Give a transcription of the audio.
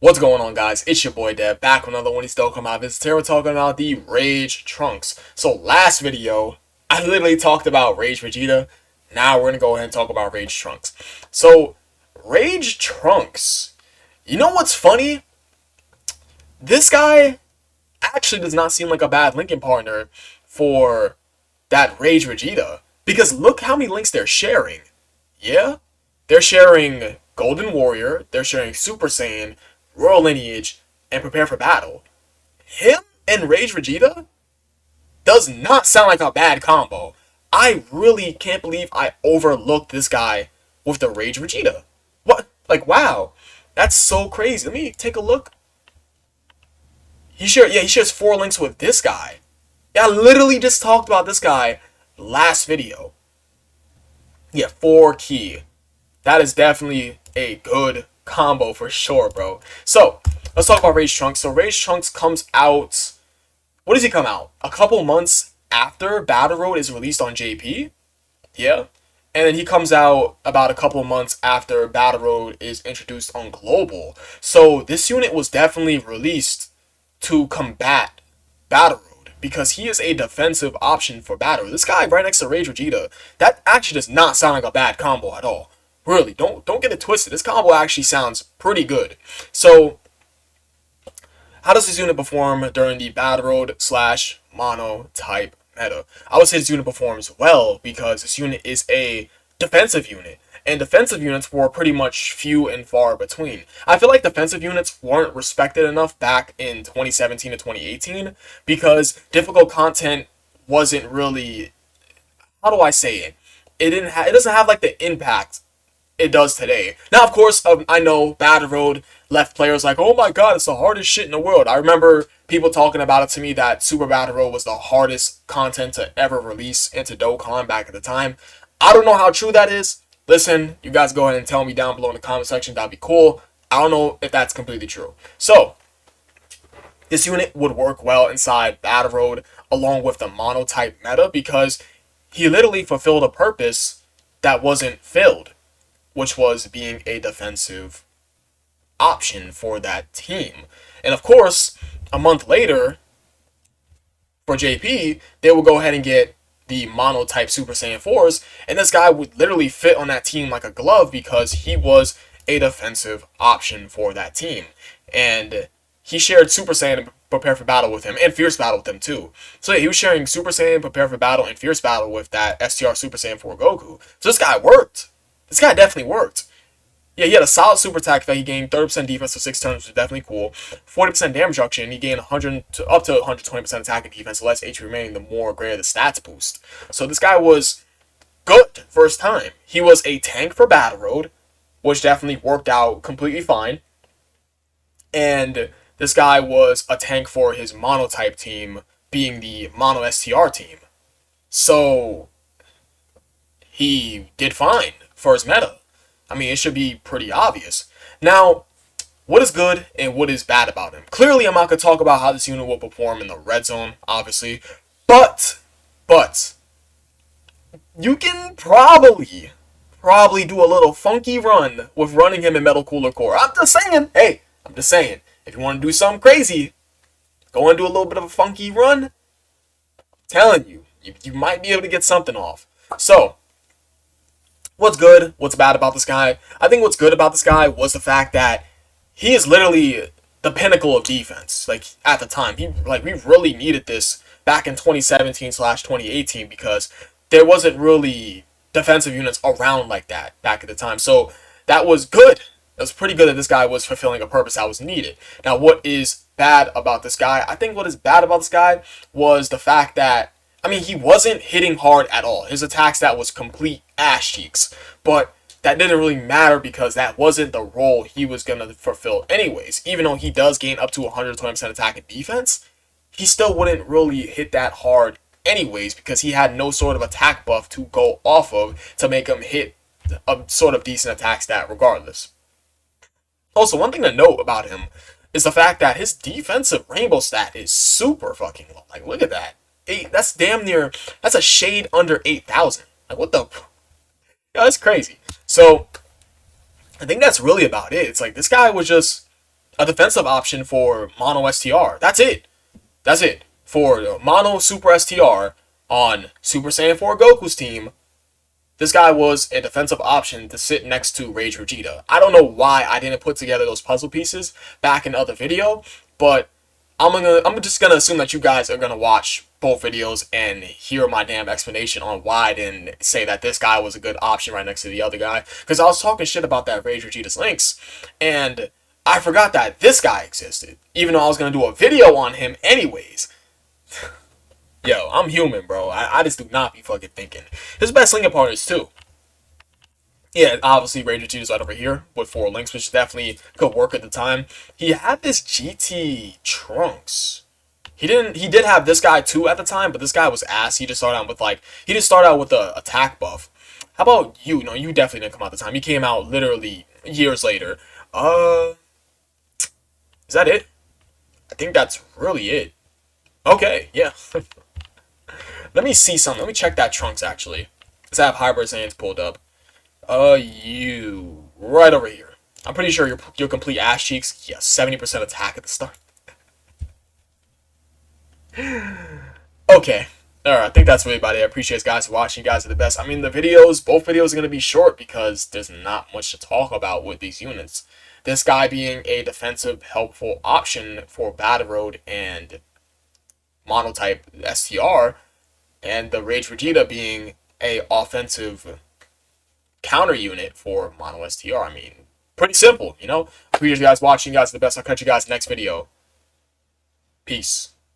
What's going on, guys? It's your boy Dev, back with another one. He's still come out. Today we're talking about the Rage Trunks. So last video, I literally talked about Rage Vegeta. Now we're gonna go ahead and talk about Rage Trunks. So Rage Trunks, you know what's funny? This guy actually does not seem like a bad linking partner for that Rage Vegeta, because look how many links they're sharing. Yeah, they're sharing Golden Warrior, they're sharing Super Saiyan, Royal Lineage, and Prepare for Battle. Him and Rage Vegeta does not sound like a bad combo. I really can't believe I overlooked this guy with the Rage Vegeta. What? Like, wow. That's so crazy. Let me take a look. He shares 4 links with this guy. Yeah, I literally just talked about this guy last video. Yeah, 4 key. That is definitely a good combo for sure, bro. So, let's talk about Rage Trunks. So, Rage Trunks comes out. What does he come out? A couple months after Battle Road is released on JP? Yeah. And then he comes out about a couple months after Battle Road is introduced on Global. So, this unit was definitely released to combat Battle Road, because he is a defensive option for Battle Road. This guy right next to Rage Vegeta, that actually does not sound like a bad combo at all. Really, don't get it twisted. This combo actually sounds pretty good. So, how does this unit perform during the Battle Road slash Mono type meta? I would say this unit performs well because this unit is a defensive unit, and defensive units were pretty much few and far between. I feel like defensive units weren't respected enough back in 2017 to 2018 because difficult content wasn't really, how do I say it? It doesn't have like the impact it does today. Now, of course, I know Battle Road left players like, oh my god, it's the hardest shit in the world. I remember people talking about it to me that Super Battle Road was the hardest content to ever release into Dokkan back at the time. I don't know how true that is. Listen, you guys go ahead and tell me down below in the comment section. That'd be cool. I don't know if that's completely true. So, this unit would work well inside Battle Road along with the mono type meta because he literally fulfilled a purpose that wasn't filled, which was being a defensive option for that team. And of course, a month later, for JP, they will go ahead and get the mono type Super Saiyan 4s, and this guy would literally fit on that team like a glove because he was a defensive option for that team. And he shared Super Saiyan and Prepare for Battle with him, and Fierce Battle with him too. So yeah, he was sharing Super Saiyan, Prepare for Battle, and Fierce Battle with that STR Super Saiyan 4 Goku. So this guy worked. This guy definitely worked. Yeah, he had a solid super attack that he gained 30% defense for 6 turns, which is definitely cool. 40% damage reduction, he gained 100 to up to 120% attack and defense. The less HP remaining, the more greater the stats boost. So this guy was good first time. He was a tank for Battle Road, which definitely worked out completely fine. And this guy was a tank for his monotype team, being the Mono STR team. So he did fine for his meta. I mean, it should be pretty obvious. Now, what is good and what is bad about him? Clearly, I'm not going to talk about how this unit will perform in the red zone, obviously. But, you can probably do a little funky run with running him in Metal Cooler Core. I'm just saying, hey, I'm just saying, if you want to do something crazy, go and do a little bit of a funky run. I'm telling you, you might be able to get something off. So, what's good, what's bad about this guy? I think what's good about this guy was the fact that he is literally the pinnacle of defense. Like, at the time, we really needed this back in 2017/2018 because there wasn't really defensive units around like that back at the time. So that was good. It was pretty good that this guy was fulfilling a purpose that was needed. Now, what is bad about this guy? I think what is bad about this guy was the fact that, I mean, he wasn't hitting hard at all. His attack stat was complete ass cheeks. But that didn't really matter because that wasn't the role he was going to fulfill anyways. Even though he does gain up to 120% attack and defense, he still wouldn't really hit that hard anyways because he had no sort of attack buff to go off of to make him hit a sort of decent attack stat regardless. Also, one thing to note about him is the fact that his defensive rainbow stat is super fucking low. Like, look at that. That's damn near, that's a shade under 8,000. Like, what the? Yeah, that's crazy. So, I think that's really about it. It's like, this guy was just a defensive option for Mono STR. That's it. That's it. For Mono Super STR on Super Saiyan 4 Goku's team, this guy was a defensive option to sit next to Rage Vegeta. I don't know why I didn't put together those puzzle pieces back in the other video, but I'm just gonna assume that you guys are gonna watch both videos and hear my damn explanation on why I didn't say that this guy was a good option right next to the other guy. Because I was talking shit about that Rage Vegeta's links, and I forgot that this guy existed, even though I was gonna do a video on him anyways. Yo, I'm human, bro. I just do not be fucking thinking. His best linking partners too. Yeah, obviously Rage Vegeta's right over here with 4 links, which definitely could work at the time. He had this GT Trunks. He did have this guy too at the time, but this guy was ass. He just started out with the attack buff. How about you? No, you definitely didn't come out at the time. He came out literally years later. Is that it? I think that's really it. Okay, yeah. Let me see something. Let me check that Trunks actually. Let's have Hybrid Saiyans pulled up. You right over here. I'm pretty sure your complete ass cheeks. Yes, 70% attack at the start. Okay. Alright, I think that's really about it. I appreciate you guys for watching. You guys are the best. I mean, both videos are going to be short because there's not much to talk about with these units. This guy being a defensive, helpful option for Battle Road and Monotype STR, and the Rage Vegeta being a offensive counter unit for Mono STR. I mean, pretty simple, you know? Appreciate you guys watching. You guys are the best. I'll catch you guys next video. Peace.